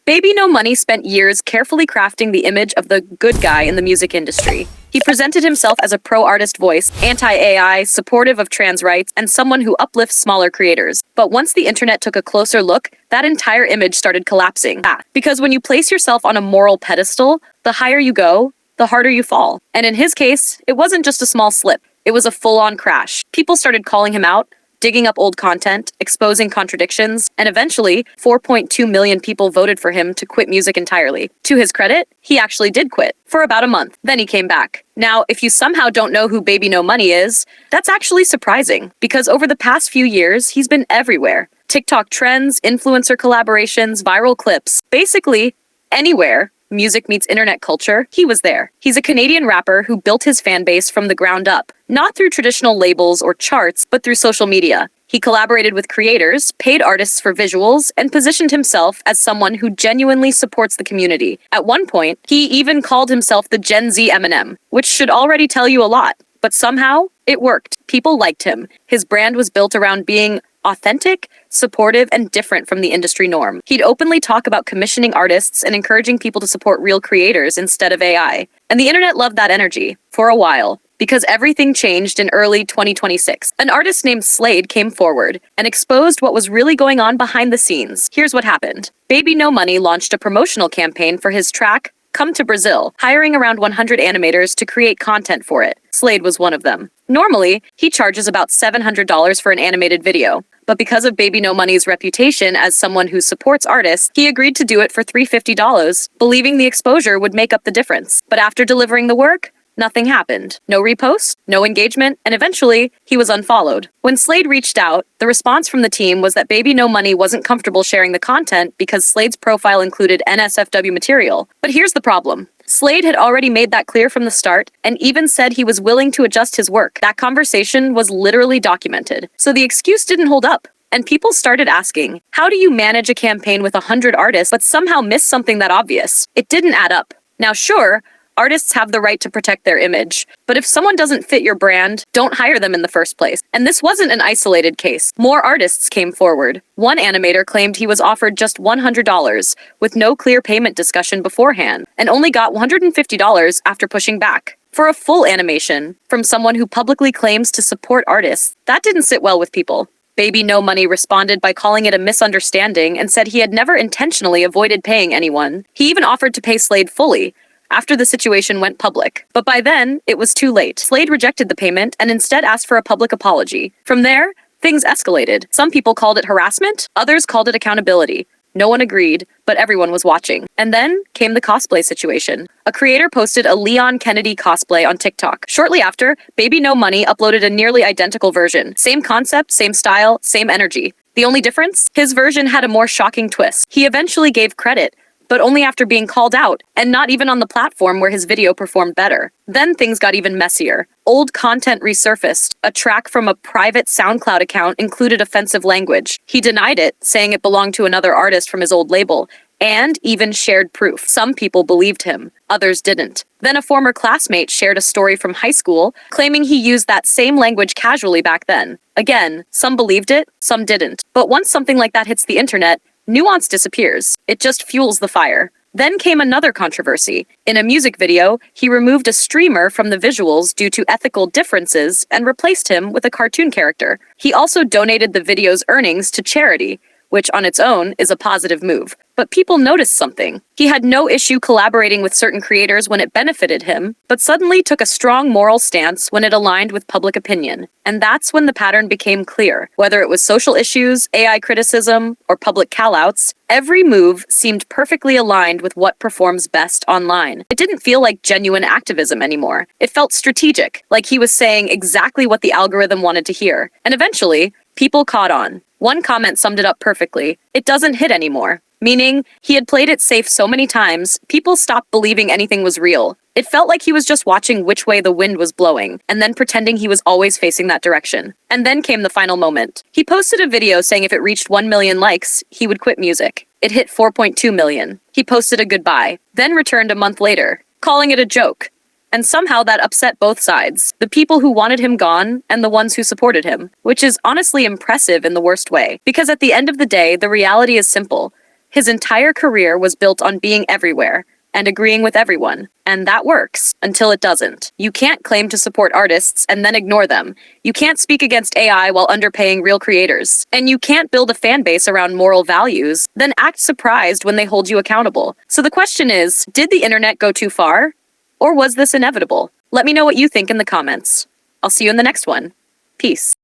Baby No Money spent years carefully crafting the image of the good guy in the music industry. He presented himself as a pro-artist voice, anti-AI, supportive of trans rights, and someone who uplifts smaller creators. But once the internet took a closer look, that entire image started collapsing. Because when you place yourself on a moral pedestal, the higher you go, the harder you fall. And in his case, it wasn't just a small slip. It was a full-on crash. People started calling him out, digging up old content, exposing contradictions, and eventually, 4.2 million people voted for him to quit music entirely. To his credit, he actually did quit, for about a month. Then he came back. Now, if you somehow don't know who Baby No Money is, that's actually surprising, because over the past few years, he's been everywhere. TikTok trends, influencer collaborations, viral clips. Basically, anywhere music meets internet culture, he was there. He's a Canadian rapper who built his fan base from the ground up, not through traditional labels or charts, but through social media. He collaborated with creators, paid artists for visuals, and positioned himself as someone who genuinely supports the community. At one point, he even called himself the Gen Z Eminem, which should already tell you a lot. But somehow, it worked. People liked him. His brand was built around being authentic, supportive, and different from the industry norm. He'd openly talk about commissioning artists and encouraging people to support real creators instead of AI. And the internet loved that energy, for a while, because everything changed in early 2026. An artist named Slade came forward and exposed what was really going on behind the scenes. Here's what happened. Baby No Money launched a promotional campaign for his track, Come to Brazil, hiring around 100 animators to create content for it. Slade was one of them. Normally, he charges about $700 for an animated video. But because of Baby No Money's reputation as someone who supports artists, he agreed to do it for $350, believing the exposure would make up the difference. But after delivering the work, nothing happened. No repost, no engagement, and eventually, he was unfollowed. When Slade reached out, the response from the team was that Baby No Money wasn't comfortable sharing the content because Slade's profile included NSFW material. But here's the problem. Slade had already made that clear from the start and even said he was willing to adjust his work. That conversation was literally documented. So the excuse didn't hold up. And people started asking, how do you manage a campaign with 100 artists but somehow miss something that obvious? It didn't add up. Now sure, artists have the right to protect their image, but if someone doesn't fit your brand, don't hire them in the first place. And this wasn't an isolated case. More artists came forward. One animator claimed he was offered just $100, with no clear payment discussion beforehand, and only got $150 after pushing back. For a full animation, from someone who publicly claims to support artists, that didn't sit well with people. Baby No Money responded by calling it a misunderstanding and said he had never intentionally avoided paying anyone. He even offered to pay Slade fully, after the situation went public. But by then, it was too late. Slade rejected the payment and instead asked for a public apology. From there, things escalated. Some people called it harassment, others called it accountability. No one agreed, but everyone was watching. And then came the cosplay situation. A creator posted a Leon Kennedy cosplay on TikTok. Shortly after, Baby No Money uploaded a nearly identical version. Same concept, same style, same energy. The only difference? His version had a more shocking twist. He eventually gave credit, but only after being called out, and not even on the platform where his video performed better. Then things got even messier. Old content resurfaced. A track from a private SoundCloud account included offensive language. He denied it, saying it belonged to another artist from his old label, and even shared proof. Some people believed him, others didn't. Then a former classmate shared a story from high school, claiming he used that same language casually back then. Again, some believed it, some didn't. But once something like that hits the internet, nuance disappears. It just fuels the fire. Then came another controversy. In a music video, he removed a streamer from the visuals due to ethical differences and replaced him with a cartoon character. He also donated the video's earnings to charity, which on its own is a positive move. But people noticed something. He had no issue collaborating with certain creators when it benefited him, but suddenly took a strong moral stance when it aligned with public opinion. And that's when the pattern became clear. Whether it was social issues, AI criticism, or public callouts, every move seemed perfectly aligned with what performs best online. It didn't feel like genuine activism anymore. It felt strategic, like he was saying exactly what the algorithm wanted to hear. And eventually, people caught on. One comment summed it up perfectly. It doesn't hit anymore. Meaning, he had played it safe so many times, people stopped believing anything was real. It felt like he was just watching which way the wind was blowing, and then pretending he was always facing that direction. And then came the final moment. He posted a video saying if it reached 1 million likes, he would quit music. It hit 4.2 million. He posted a goodbye, then returned a month later, calling it a joke. And somehow that upset both sides, the people who wanted him gone and the ones who supported him, which is honestly impressive in the worst way. Because at the end of the day, the reality is simple. His entire career was built on being everywhere and agreeing with everyone. And that works until it doesn't. You can't claim to support artists and then ignore them. You can't speak against AI while underpaying real creators. And you can't build a fan base around moral values, then act surprised when they hold you accountable. So the question is, did the internet go too far? Or was this inevitable? Let me know what you think in the comments. I'll see you in the next one. Peace.